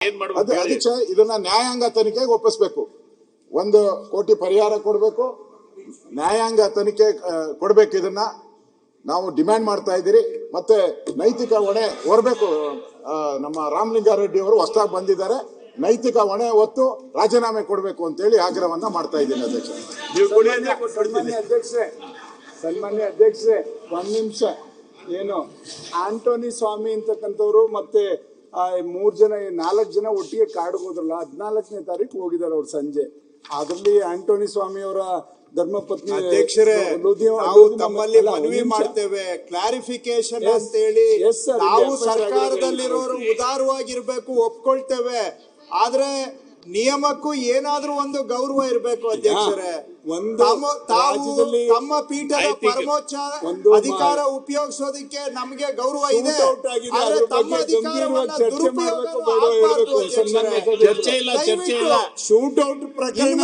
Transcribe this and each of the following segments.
ಅಧ್ಯಕ್ಷ ಇದನ್ನ ನ್ಯಾಯಾಂಗ ತನಿಖೆಗೆ ಒಪ್ಪಿಸಬೇಕು. 1 ಕೋಟಿ ಪರಿಹಾರ ಕೊಡಬೇಕು, ನ್ಯಾಯಾಂಗ ತನಿಖೆ ಕೊಡಬೇಕು. ಇದನ್ನ ನಾವು ಡಿಮ್ಯಾಂಡ್ ಮಾಡ್ತಾ ಇದ್ದೀರಿ. ಮತ್ತೆ ನೈತಿಕ ಹೊಣೆ ಹೊರಬೇಕು. ನಮ್ಮ ರಾಮಲಿಂಗಾರೆಡ್ಡಿ ಅವರು ಹೊಸದಾಗಿ ಬಂದಿದ್ದಾರೆ, ನೈತಿಕ ಹೊಣೆ ಹೊತ್ತು ರಾಜೀನಾಮೆ ಕೊಡಬೇಕು ಅಂತ ಹೇಳಿ ಆಗ್ರಹವನ್ನ ಮಾಡ್ತಾ ಇದ್ದೀನಿ ಅಧ್ಯಕ್ಷ. ಸನ್ಮಾನ್ಯ ಅಧ್ಯಕ್ಷರೇ, 1 ನಿಮಿಷ. ಏನು ಆಂಟೋನಿ ಸ್ವಾಮಿ ಅಂತಕ್ಕಂಥವ್ರು ಮತ್ತೆ 4 ಜನ ಒಟ್ಟಿಗೆ ಕಾಡಿಗೆ ಹೋದ್ರಲ್ಲ, 14ನೇ ತಾರೀಕು ಹೋಗಿದ್ದಾರೆ ಅವ್ರು ಸಂಜೆ. ಅದರಲ್ಲಿ ಆಂಟೋನಿ ಸ್ವಾಮಿ ಅವರ ಧರ್ಮಪತ್ನಿ ಅಧ್ಯಕ್ಷರೇ, ನಾವು ತಮ್ಮಲ್ಲಿ ಮನವಿ ಮಾಡ್ತೇವೆ, ಕ್ಲಾರಿಫಿಕೇಶನ್ ಅಂತ ಹೇಳಿ. ನಾವು ಸರ್ಕಾರದಲ್ಲಿರೋರು ಉದಾರವಾಗಿರ್ಬೇಕು, ಒಪ್ಕೊಳ್ತೇವೆ. ಆದ್ರೆ ನಿಯಮಕ್ಕೂ ಏನಾದ್ರೂ ಒಂದು ಗೌರವ ಇರಬೇಕು ಅಧ್ಯಕ್ಷರೇ. ತಮ್ಮ ಪೀಠದ ಪರಮೋಚ್ಚ ಅಧಿಕಾರ ಉಪಯೋಗಿಸೋದಕ್ಕೆ ನಮಗೆ ಗೌರವ ಇದೆ, ಆದ್ರೆ ತಮ್ಮ ಅಧಿಕಾರವನ್ನ ದುರುಪಯೋಗ ಶೂಟ್ಔಟ್ ಪ್ರಕರಣ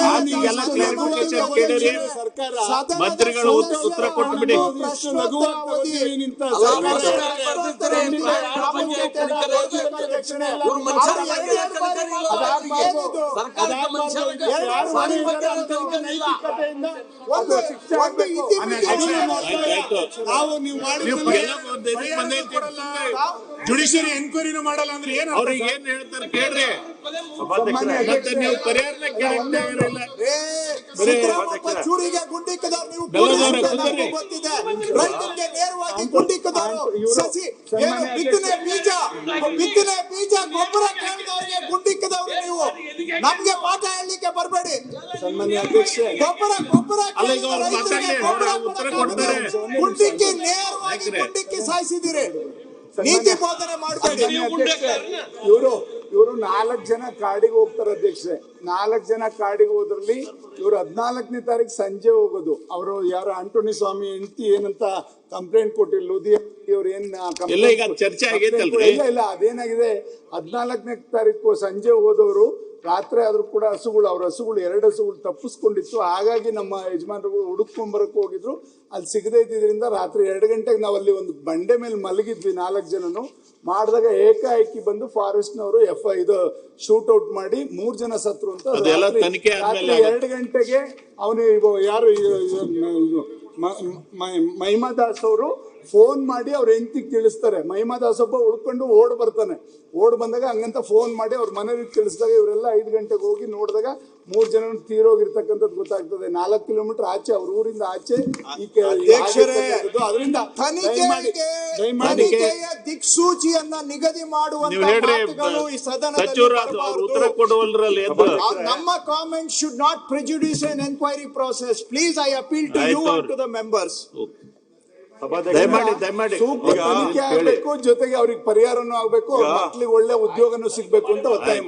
ಮಂತ್ರಿಗಳು ಉತ್ತರ ಕೊಟ್ಟು ಬಿಡಿ. ಜುಡಿಷಿಯರಿ ಎನ್ಕ್ವೈರಿನೂ ಮಾಡಲ್ಲ ಅಂದ್ರೆ ಏನು? ಅವ್ರಿಗೆ ಏನ್ ಹೇಳ್ತಾರೆ ಕೇಳ್ರಿ. ನೀವು ಪರಿಹಾರನೇ ಚೂರಿಗೆ ಗುಂಡಿಕ್ಕದವ್ರು, ನೀವು ಗೊತ್ತಿದೆ. ರೈತರಿಗೆ ನೇರವಾಗಿ ಗುಂಡಿಕ್ಕದವರು, ಬಿತ್ತನೆ ಬೀಜ ಗೊಬ್ಬರ ಕೇಳಿದವರಿಗೆ ಗುಂಡಿಕ್ಕದವ್ರು ನೀವು. ನಮ್ಗೆ ಪಾಠ ಹೇಳಲಿಕ್ಕೆ ಬರಬೇಡಿ. ಸನ್ಮಾನ್ಯ ಅಧ್ಯಕ್ಷ, ಗೊಬ್ಬರ ಗುಂಡಿಕ್ಕಿ ನೇರವಾಗಿ ಗುಂಡಿಕ್ಕಿ ಸಾಯಿಸಿದಿರಿ. ನೀತಿ ಬೋಧನೆ ಮಾಡಬೇಡಿ. ಇವರು 4 ಜನ ಕಾಡಿಗೆ ಹೋಗ್ತಾರೆ ಅಧ್ಯಕ್ಷೆ. 4 ಜನ ಕಾಡಿಗೆ ಹೋದ್ರಲ್ಲಿ ಇವರು 14ನೇ ತಾರೀಕು ಸಂಜೆ ಹೋಗೋದು. ಅವರು ಯಾರು ಆಂಟೋನಿ ಸ್ವಾಮಿ ಹೆಂಡತಿ ಏನಂತ ಕಂಪ್ಲೇಂಟ್ ಕೊಟ್ಟಿಲ್ಲ. ಅವ್ರು ಏನ್ ಚರ್ಚೆ ಇಲ್ಲ ಅದೇನಾಗಿದೆ, 14ನೇ ತಾರೀಕು ಸಂಜೆ ಹೋದವರು ರಾತ್ರಿ ಆದ್ರೂ ಕೂಡ ಅವ್ರ ಹಸುಗಳು 2 ಹಸುಗಳು ತಪ್ಪಿಸ್ಕೊಂಡಿತ್ತು. ಹಾಗಾಗಿ ನಮ್ಮ ಯಜಮಾನರುಗಳು ಹುಡುಕೊಂಬರಕ್ಕೆ ಹೋಗಿದ್ರು, ಅಲ್ಲಿ ಸಿಗದೇ ಇದ್ದಿದ್ರಿಂದ ರಾತ್ರಿ 2 ಗಂಟೆಗೆ ನಾವು ಅಲ್ಲಿ ಒಂದು ಬಂಡೆ ಮೇಲೆ ಮಲಗಿದ್ವಿ 4 ಜನನು. ಮಾಡಿದಾಗ ಏಕಾಏಕಿ ಬಂದು ಫಾರೆಸ್ಟ್ನವರು ಇದು ಶೂಟ್ ಔಟ್ ಮಾಡಿ 3 ಜನ ಸತ್ರು ಅಂತ. ರಾತ್ರಿ 2 ಗಂಟೆಗೆ ಅವನು ಯಾರು ಮಹಿಮಾ ದಾಸ್ ಅವರು ಫೋನ್ ಮಾಡಿ ಅವ್ರ ಹೆಂಡತಿಗೆ ತಿಳಿಸ್ತಾರೆ. ಮಹಿಮಾ ದಾಸ್ ಒಬ್ಬ ಉಳ್ಕೊಂಡು ಬರ್ತಾನೆ. ಬಂದಾಗ ಹಂಗಂತ ಫೋನ್ ಮಾಡಿ ಅವ್ರ ಮನೆಯವ್ರಿಗೆ ತಿಳಿಸಿದಾಗ ಇವರೆಲ್ಲ 5 ಗಂಟೆಗೆ ಹೋಗಿ ನೋಡಿದಾಗ 3 ಜನ ತೀರೋಗಿರ್ತಕ್ಕಂಥದ್ದು ಗೊತ್ತಾಗ್ತದೆ. 4 ಕಿಲೋಮೀಟರ್ ಆಚೆ, ಅವ್ರ ಊರಿಂದ ಆಚೆ. ಅದರಿಂದ ತನಿಖೆಯ ದಿಕ್ಸೂಚಿಯನ್ನ ನಿಗದಿ ಮಾಡುವಂತ ಈ ಸದನದಲ್ಲಿ ನಮ್ಮ comment should not ಪ್ರೆಜುಡಿಸ್ N enquiry process. Please, I appeal to you and to the members. ಸೂಕ್ತ ತನಿಖೆ ಆಗ್ಬೇಕು, ಜೊತೆಗೆ ಅವ್ರಿಗೆ ಪರಿಹಾರನೂ ಆಗ್ಬೇಕು, ಮಕ್ಕಳಿಗೆ ಒಳ್ಳೆ ಉದ್ಯೋಗನೂ ಸಿಗ್ಬೇಕು ಅಂತ ಒತ್ತಾಯ ಮಾಡಿ.